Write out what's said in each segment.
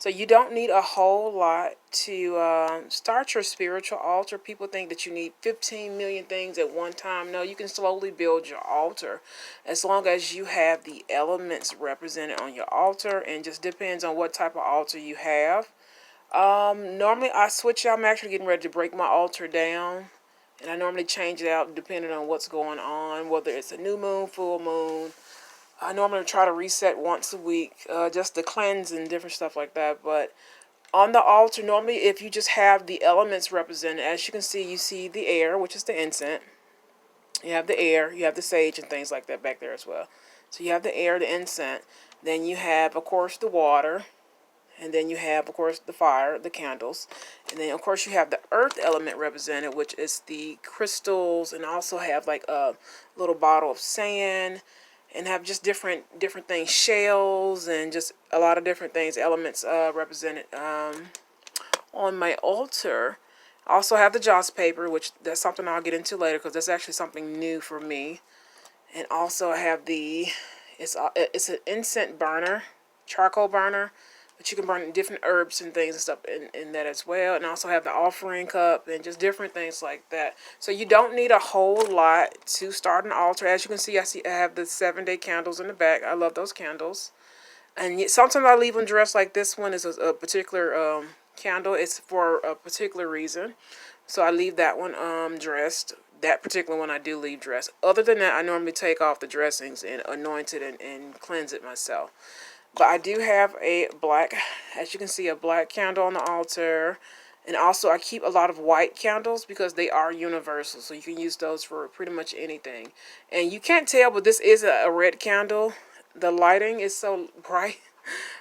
So you don't need a whole lot to start your spiritual altar. People think that you need 15 million things at one time. No, you can slowly build your altar as long as you have the elements represented on your altar, and just depends on what type of altar you have. Normally I switch out. I'm actually getting ready to break my altar down, and I normally change it out depending on what's going on, whether it's a new moon, full moon. I normally try to reset once a week, just to cleanse and different stuff like that. But on the altar, normally if you just have the elements represented, as you can see, you see the air, which is the incense. You have the air, you have the sage and things like that back there as well. So you have the air, the incense. Then you have, of course, the water. And then you have, of course, the fire, the candles. And then, of course, you have the earth element represented, which is the crystals. And also have like a little bottle of sand, and have just different things, shells, and just a lot of different things, elements represented on my altar. I also have the joss paper, which that's something I'll get into later because that's actually something new for me. And also I have it's an incense burner, charcoal burner, but you can burn different herbs and things and stuff in that as well. And also have the offering cup and just different things like that. So you don't need a whole lot to start an altar. As you can see, I have the 7-day candles in the back. I love those candles. And sometimes I leave them dressed. Like this one is a particular candle. It's for a particular reason. So I leave that one dressed. That particular one I do leave dressed. Other than that, I normally take off the dressings and anoint it and cleanse it myself. But I do have a black, as you can see, a black candle on the altar. And also I keep a lot of white candles because they are universal. So you can use those for pretty much anything. And you can't tell, but this is a red candle. The lighting is so bright.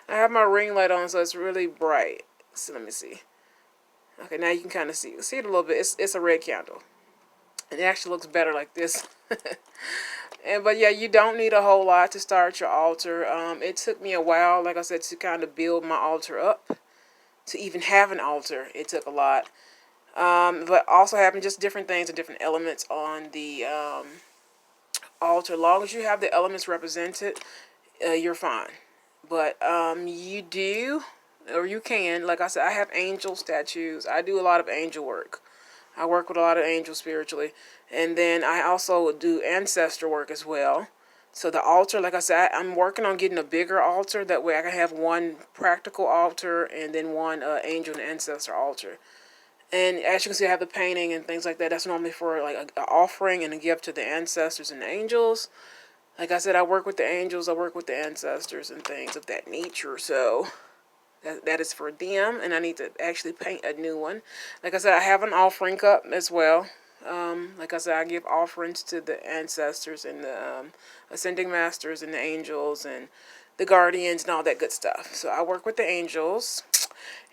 I have my ring light on, so it's really bright. So let me see. Okay, now you can kind of see it a little bit. It's a red candle. It actually looks better like this. But yeah, you don't need a whole lot to start your altar. It took me a while, like I said, to kind of build my altar up. To even have an altar, it took a lot. But also having just different things and different elements on the altar. As long as you have the elements represented, you're fine. But you do, or you can, like I said, I have angel statues. I do a lot of angel work. I work with a lot of angels spiritually. And then I also do ancestor work as well. So the altar, like I said, I'm working on getting a bigger altar. That way I can have one practical altar and then one angel and ancestor altar. And as you can see, I have the painting and things like that. That's normally for like an offering and a gift to the ancestors and the angels. Like I said, I work with the angels. I work with the ancestors and things of that nature. So that is for them, and I need to actually paint a new one. Like I said, I have an offering cup as well. Like I said, I give offerings to the ancestors and the ascending masters and the angels and the guardians and all that good stuff. So I work with the angels.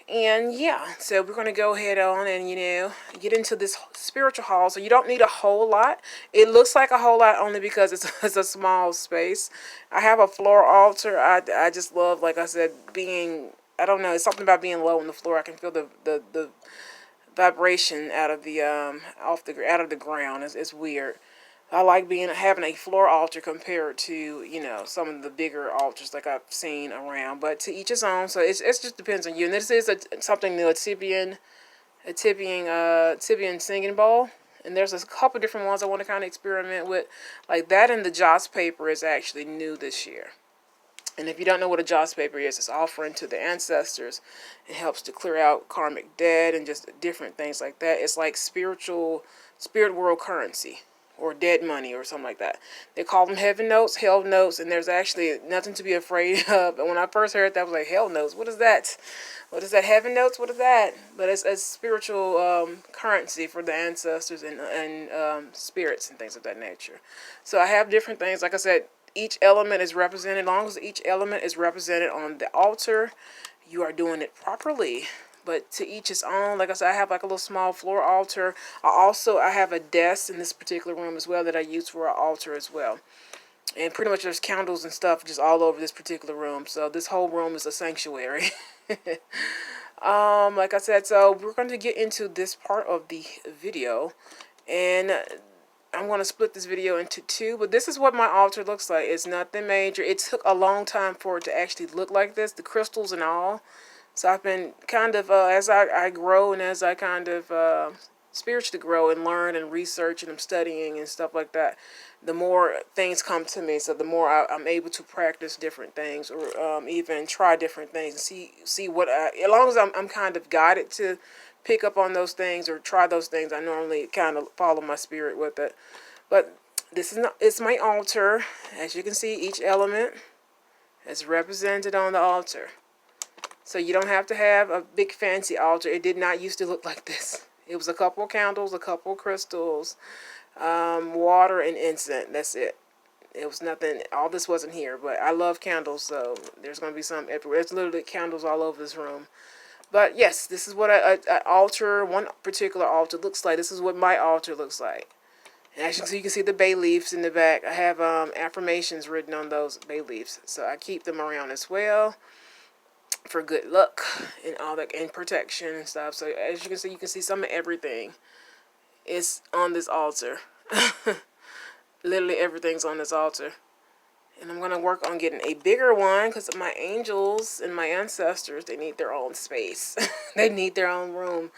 And yeah, so we're going to go ahead on and, get into this spiritual hall. So you don't need a whole lot. It looks like a whole lot only because it's a small space. I have a floor altar. I just love, like I said, I don't know, it's something about being low on the floor. I can feel the vibration out of the out of the ground. It's weird. I like having a floor altar compared to some of the bigger altars like I've seen around. But to each his own. So it just depends on you. And this is something new, a Tibetan singing bowl. And there's a couple different ones I want to kind of experiment with, like that. And the joss paper is actually new this year. And if you don't know what a joss paper is, it's offering to the ancestors. It helps to clear out karmic debt and just different things like that. It's like spirit world currency, or dead money, or something like that. They call them heaven notes, hell notes, and there's actually nothing to be afraid of. And when I first heard that, I was like, hell notes? What is that? What is that? Heaven notes? What is that? But it's a spiritual currency for the ancestors and spirits and things of that nature. So I have different things. Like I said, each element is represented. As long as each element is represented on the altar, you are doing it properly. But to each his own. Like I said, I have like a little small floor altar. I have a desk in this particular room as well that I use for an altar as well. And pretty much there's candles and stuff just all over this particular room. So this whole room is a sanctuary. Like I said, so we're going to get into this part of the video. And I'm going to split this video into two, but this is what my altar looks like. It's nothing major. It took a long time for it to actually look like this, the crystals and all. So I've been kind of, as I grow and as I kind of spiritually grow and learn and research and I'm studying and stuff like that, the more things come to me. So the more I'm able to practice different things or even try different things and see what as long as I'm kind of guided to pick up on those things or try those things, I normally kind of follow my spirit with it. But this is not, it's my altar. As you can see, each element is represented on the altar. So you don't have to have a big fancy altar. It did not used to look like this. It was a couple of candles, a couple of crystals, water, and incense. That's it. It was nothing. All this wasn't here. But I love candles, so there's going to be some everywhere. There's literally candles all over this room. But yes, this is what an altar, one particular altar looks like. This is what my altar looks like. And as you can see the bay leaves in the back. I have affirmations written on those bay leaves. So I keep them around as well for good luck and all that, and protection and stuff. So as you can see some of everything is on this altar. Literally everything's on this altar. And I'm going to work on getting a bigger one because my angels and my ancestors, they need their own space. They need their own room.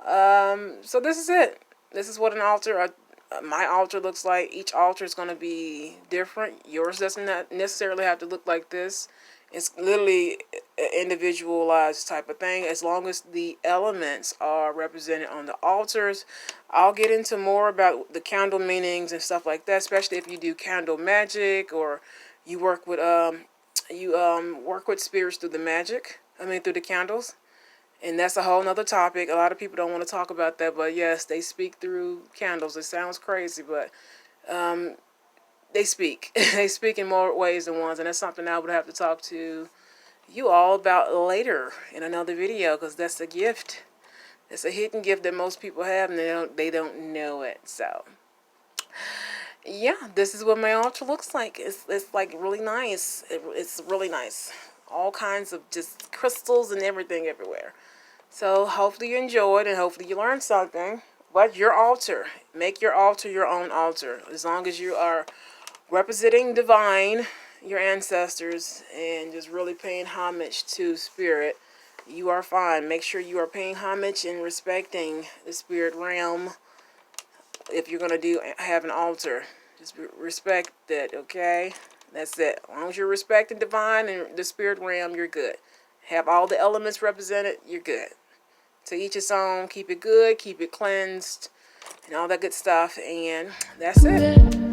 So this is it. This is what an altar, my altar looks like. Each altar is going to be different. Yours doesn't necessarily have to look like this. It's literally an individualized type of thing. As long as the elements are represented on the altars. I'll get into more about the candle meanings and stuff like that, especially if you do candle magic or you work with work with spirits through the magic. Through the candles. And that's a whole nother topic. A lot of people don't want to talk about that, but yes, they speak through candles. It sounds crazy, but they speak. They speak in more ways than one, and that's something I would have to talk to you all about later in another video, because that's a gift. It's a hidden gift that most people have, and they don't know it. So yeah, this is what my altar looks like. It's like really nice. It's really nice. All kinds of just crystals and everything everywhere. So hopefully you enjoyed and hopefully you learned something. But your altar, make your altar your own altar. As long as you are representing divine, your ancestors, and just really paying homage to spirit, you are fine. Make sure you are paying homage and respecting the spirit realm. If you're going to have an altar, just respect that, okay? That's it. As long as you're respecting divine and the spirit realm, you're good. Have all the elements represented, you're good. To each its own. Keep it good, keep it cleansed, and all that good stuff. And that's it.